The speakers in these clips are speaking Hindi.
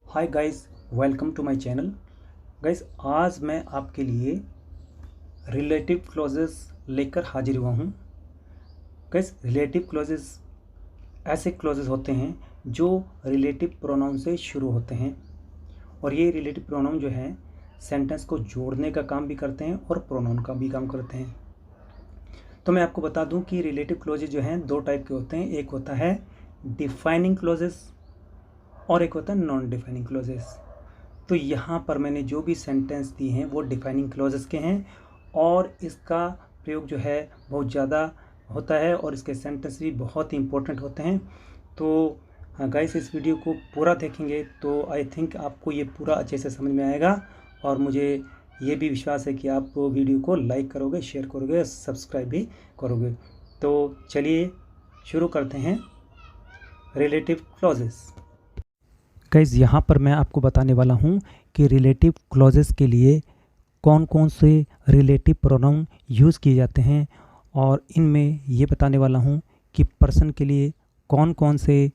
Hi guys, welcome to my channel. Guys, आज मैं आपके लिए रिलेटिव क्लॉजेस लेकर हाजिर हुआ हूँ। गाइस, रिलेटिव क्लॉजेस ऐसे क्लॉजेस होते हैं जो रिलेटिव प्रोनाउन से शुरू होते हैं और ये रिलेटिव प्रोनाउन जो है सेंटेंस को जोड़ने का काम भी करते हैं और प्रोनाउन का भी काम करते हैं। तो मैं आपको बता दूं कि रिलेटिव क्लॉजेस जो हैं दो टाइप के होते हैं। एक होता है डिफाइनिंग क्लॉजेस और एक होता है नॉन डिफाइनिंग क्लॉजेस। तो यहाँ पर मैंने जो भी सेंटेंस दिए हैं वो डिफाइनिंग क्लॉजेस के हैं और इसका प्रयोग जो है बहुत ज़्यादा होता है और इसके सेंटेंस भी बहुत ही इम्पोर्टेंट होते हैं। तो गाइस, इस वीडियो को पूरा देखेंगे तो आई थिंक आपको ये पूरा अच्छे से समझ में आएगा और मुझे ये भी विश्वास है कि आप वीडियो को लाइक करोगे, शेयर करोगे, सब्सक्राइब भी करोगे। तो चलिए शुरू करते हैं रिलेटिव क्लॉजेस। गाइस, यहाँ पर मैं आपको बताने वाला हूँ कि रिलेटिव क्लॉजेस के लिए कौन कौन से रिलेटिव प्रोनाउन यूज़ किए जाते हैं और इनमें ये बताने वाला हूँ कि पर्सन के लिए कौन कौन से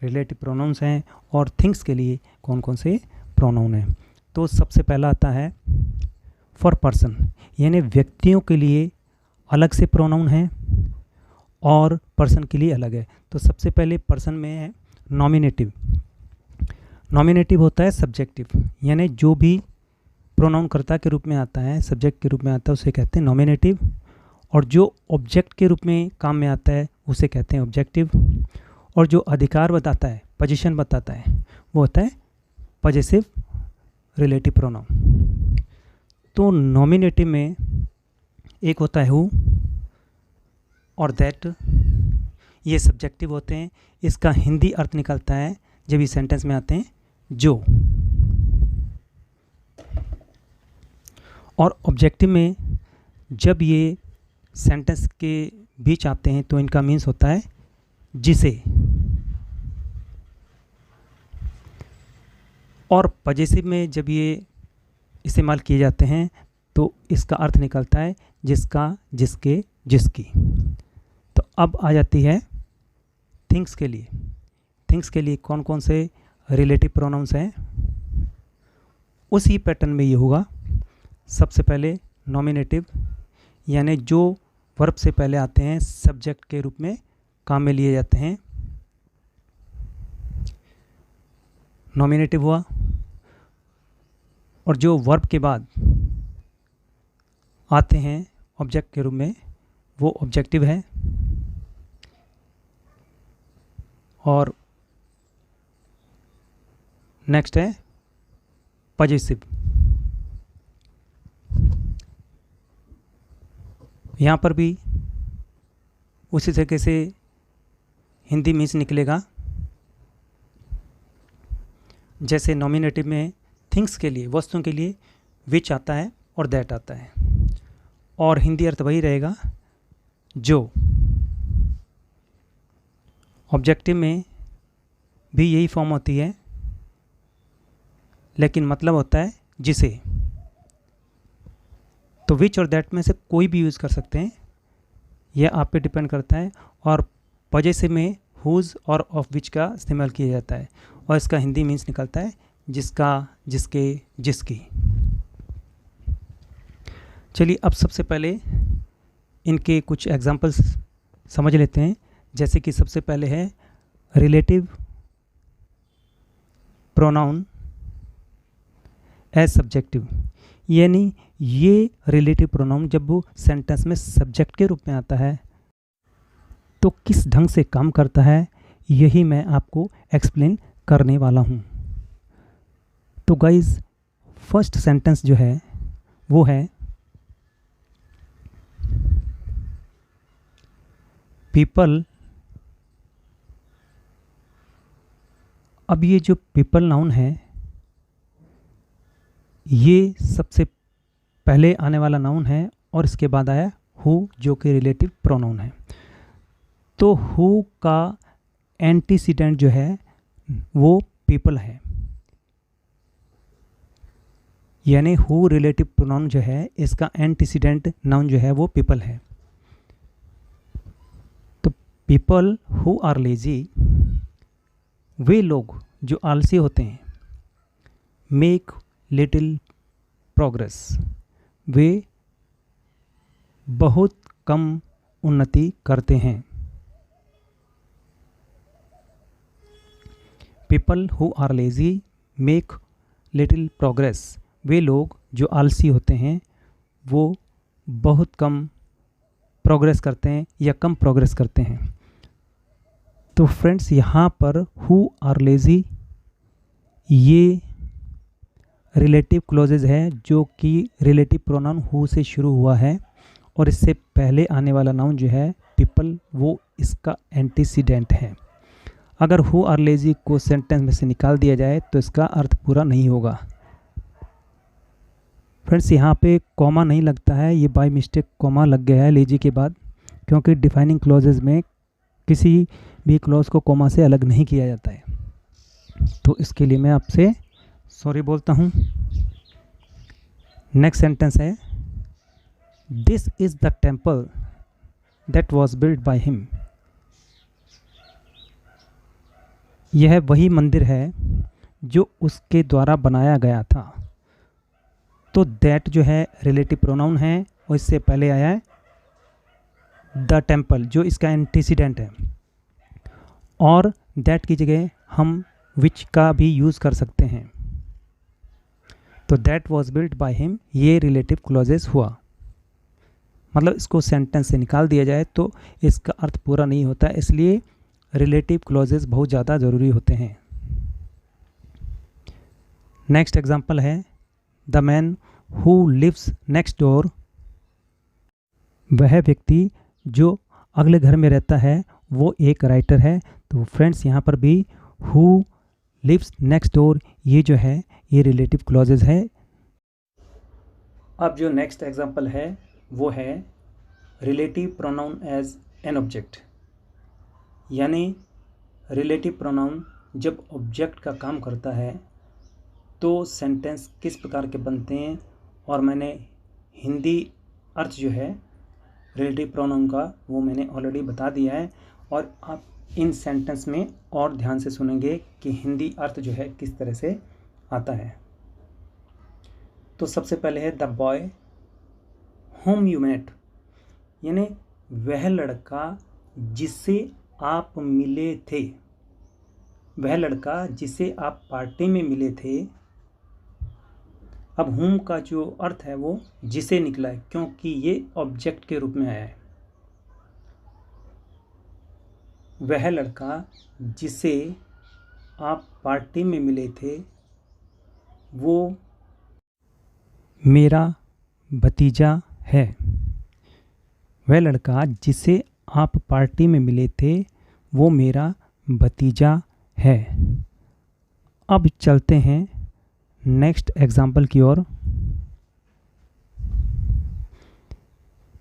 रिलेटिव प्रोनाउंस हैं और थिंग्स के लिए कौन कौन से प्रोनाउन हैं। तो सबसे पहला आता है फॉर पर्सन, यानी व्यक्तियों के लिए अलग से प्रोनाउन हैं और पर्सन के लिए अलग है। तो सबसे पहले पर्सन में है नॉमिनेटिव। नॉमिनेटिव होता है सब्जेक्टिव, यानी जो भी प्रोनाउन कर्ता के रूप में आता है, सब्जेक्ट के रूप में आता है, उसे कहते हैं नॉमिनेटिव। और जो ऑब्जेक्ट के रूप में काम में आता है उसे कहते हैं ऑब्जेक्टिव। और जो अधिकार बताता है, पोजीशन बताता है, वो होता है पॉजेसिव रिलेटिव प्रोनाउन। तो नॉमिनेटिव में एक होता है हु और दैट, ये सब्जेक्टिव होते हैं। इसका हिंदी अर्थ निकलता है जब ये सेंटेंस में आते हैं जो। और ऑब्जेक्टिव में जब ये सेंटेंस के बीच आते हैं तो इनका मीन्स होता है जिसे। और पॉजेसिव में जब ये इस्तेमाल किए जाते हैं तो इसका अर्थ निकलता है जिसका, जिसके, जिसकी। तो अब आ जाती है थिंग्स के लिए। थिंग्स के लिए कौन कौन से रिलेटिव प्रोनाउंस हैं, उसी पैटर्न में ये होगा। सबसे पहले नॉमिनेटिव, यानी जो वर्ब से पहले आते हैं, सब्जेक्ट के रूप में काम में लिए जाते हैं, नॉमिनेटिव हुआ। और जो वर्ब के बाद आते हैं ऑब्जेक्ट के रूप में, वो ऑब्जेक्टिव है। और नेक्स्ट है पॉजेसिव। यहाँ पर भी उसी तरीके से हिंदी मीन्स निकलेगा। जैसे नॉमिनेटिव में थिंग्स के लिए, वस्तुओं के लिए विच आता है और दैट आता है और हिंदी अर्थ वही रहेगा जो। ऑब्जेक्टिव में भी यही फॉर्म होती है लेकिन मतलब होता है जिसे। तो विच और दैट में से कोई भी यूज़ कर सकते हैं, यह आप पे डिपेंड करता है। और पॉजेसिव में हुज और ऑफ विच का इस्तेमाल किया जाता है और इसका हिंदी मीन्स निकलता है जिसका, जिसके, जिसकी। चलिए अब सबसे पहले इनके कुछ एग्जांपल्स समझ लेते हैं। जैसे कि सबसे पहले है रिलेटिव प्रोनाउन एज सब्जेक्टिव, यानी ये रिलेटिव प्रोनाउन जब वो सेंटेंस में सब्जेक्ट के रूप में आता है तो किस ढंग से काम करता है, यही मैं आपको एक्सप्लेन करने वाला हूँ। तो गाइज, फर्स्ट सेंटेंस जो है वो है पीपल। अब ये जो पीपल नाउन है ये सबसे पहले आने वाला नाउन है और इसके बाद आया हु जो कि रिलेटिव प्रोनाउन है। तो हु का एंटीसीडेंट जो है वो पीपल है, यानी हु रिलेटिव प्रोनाउन जो है इसका एंटीसीडेंट नाउन जो है वो पीपल है। तो पीपल हु आर लेजी, वे लोग जो आलसी होते हैं, मेक लिटिल प्रोग्रेस, वे बहुत कम उन्नति करते हैं। People who are lazy make little progress, वे लोग जो आलसी होते हैं वो बहुत कम प्रोग्रेस करते हैं या कम प्रोग्रेस करते हैं। तो फ्रेंड्स यहाँ पर हु आर लेजी ये रिलेटिव क्लॉजेज है जो कि रिलेटिव प्रोनाउन हु से शुरू हुआ है और इससे पहले आने वाला नाउन जो है पीपल वो इसका एंटीसीडेंट है। अगर हु आर लेजी को सेंटेंस में से निकाल दिया जाए तो इसका अर्थ पूरा नहीं होगा। फ्रेंड्स यहाँ पे कॉमा नहीं लगता है, ये बाय मिस्टेक कॉमा लग गया है लेजी के बाद, क्योंकि डिफाइनिंग क्लॉजेज में किसी भी क्लॉज को कॉमा से अलग नहीं किया जाता है। तो इसके लिए मैं आपसे सॉरी बोलता हूँ। नेक्स्ट सेंटेंस है this is the temple that was built by him, यह वही मंदिर है जो उसके द्वारा बनाया गया था। तो दैट जो है रिलेटिव प्रोनाउन है और इससे पहले आया है द टेम्पल जो इसका एंटीसीडेंट है, और दैट की जगह हम विच का भी यूज़ कर सकते हैं। तो that was built by him ये रिलेटिव क्लॉजेस हुआ, मतलब इसको सेंटेंस से निकाल दिया जाए तो इसका अर्थ पूरा नहीं होता, इसलिए रिलेटिव क्लॉजेस बहुत ज़्यादा ज़रूरी होते हैं। नेक्स्ट एग्जाम्पल है the man who lives next door, वह व्यक्ति जो अगले घर में रहता है वो एक राइटर है। तो फ्रेंड्स यहाँ पर भी हु लिव्स नेक्स्ट डोर ये जो है ये रिलेटिव क्लॉजेज है। अब जो नेक्स्ट एग्जाम्पल है वो है relative pronoun as an object, यानी रिलेटिव प्रोनाउन जब ऑब्जेक्ट का काम करता है तो सेंटेंस किस प्रकार के बनते हैं, और मैंने हिंदी अर्थ जो है रिलेटिव प्रोनाउन का वो मैंने ऑलरेडी बता दिया है, और आप इन सेंटेंस में और ध्यान से सुनेंगे कि हिंदी अर्थ जो है किस तरह से आता है। तो सबसे पहले है the boy whom you met, यानी वह लड़का जिससे आप मिले थे, वह लड़का जिसे आप पार्टी में मिले थे। अब होम का जो अर्थ है वो जिसे निकला है क्योंकि ये ऑब्जेक्ट के रूप में आया है। वह लड़का जिसे आप पार्टी में मिले थे वो मेरा भतीजा है। वह लड़का जिसे आप पार्टी में मिले थे वो मेरा भतीजा है। अब चलते हैं नेक्स्ट एग्जाम्पल की ओर।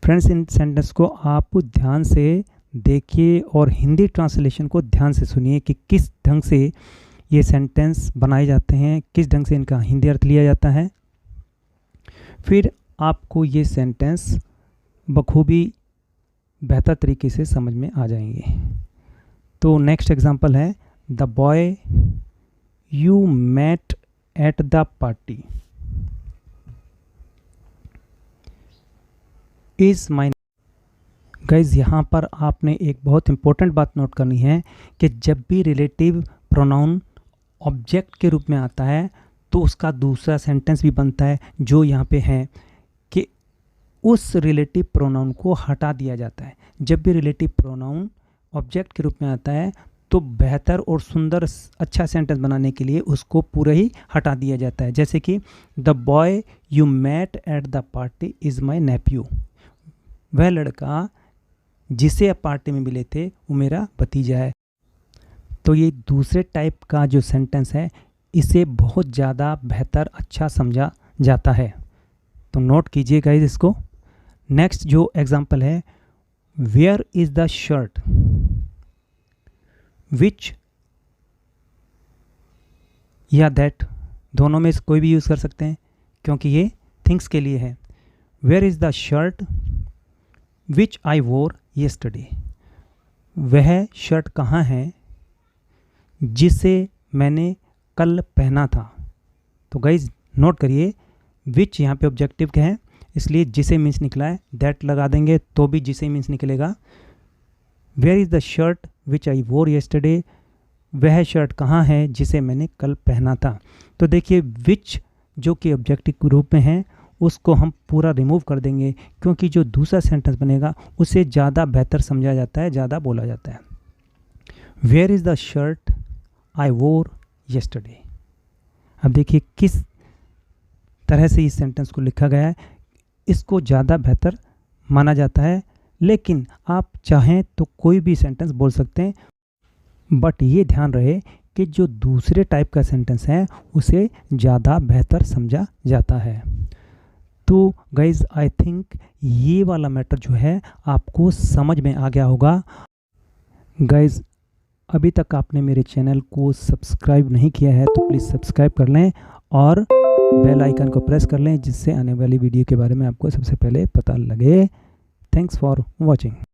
फ्रेंड्स इन सेंटेंस को आप ध्यान से देखिए और हिंदी ट्रांसलेशन को ध्यान से सुनिए कि किस ढंग से ये सेंटेंस बनाए जाते हैं, किस ढंग से इनका हिंदी अर्थ लिया जाता है। फिर आपको ये सेंटेंस बखूबी बेहतर तरीके से समझ में आ जाएंगे। तो नेक्स्ट एग्जाम्पल है the boy you met at the party is my. Guys यहाँ पर आपने एक बहुत इंपॉर्टेंट बात नोट करनी है कि जब भी रिलेटिव प्रोनाउन ऑब्जेक्ट के रूप में आता है तो उसका दूसरा सेंटेंस भी बनता है जो यहाँ पे है कि उस रिलेटिव प्रोनाउन को हटा दिया जाता है। जब भी रिलेटिव प्रोनाउन ऑब्जेक्ट के रूप में आता है तो बेहतर और सुंदर अच्छा सेंटेंस बनाने के लिए उसको पूरा ही हटा दिया जाता है। जैसे कि the boy you met at the party is my nephew, वह लड़का जिसे आप पार्टी में मिले थे वो मेरा भतीजा है। तो ये दूसरे टाइप का जो सेंटेंस है इसे बहुत ज़्यादा बेहतर अच्छा समझा जाता है, तो नोट कीजिएगा इसको। नेक्स्ट जो एग्जाम्पल है वेयर इज़ द शर्ट विच या दैट, दोनों में से कोई भी यूज़ कर सकते हैं क्योंकि ये थिंग्स के लिए है। वेयर इज़ द शर्ट विच आई वोर येस्टरडे, वह शर्ट कहाँ है जिसे मैंने कल पहना था। तो गाइज नोट करिए विच यहाँ पे ऑब्जेक्टिव के हैं, इसलिए जिसे मीन्स निकला है दैट लगा देंगे तो भी जिसे मीन्स निकलेगा। वेयर इज़ द शर्ट विच आई वोर येस्टरडे, वह शर्ट कहाँ है जिसे मैंने कल पहना था। तो देखिए विच जो कि ऑब्जेक्टिव के रूप में है उसको हम पूरा रिमूव कर देंगे, क्योंकि जो दूसरा सेंटेंस बनेगा उसे ज़्यादा बेहतर समझा जाता है, ज़्यादा बोला जाता है। वेयर इज़ द शर्ट आई वोर येस्टरडे। अब देखिए किस तरह से इस सेंटेंस को लिखा गया है, इसको ज़्यादा बेहतर माना जाता है, लेकिन आप चाहें तो कोई भी सेंटेंस बोल सकते हैं, बट ये ध्यान रहे कि जो दूसरे टाइप का सेंटेंस है उसे ज़्यादा बेहतर समझा जाता है। तो गाइज आई थिंक ये वाला मैटर जो है आपको समझ में आ गया होगा। गाइज अभी तक आपने मेरे चैनल को सब्सक्राइब नहीं किया है तो प्लीज़ सब्सक्राइब कर लें और बेल आइकन को प्रेस कर लें, जिससे आने वाली वीडियो के बारे में आपको सबसे पहले पता लगे। Thanks for watching.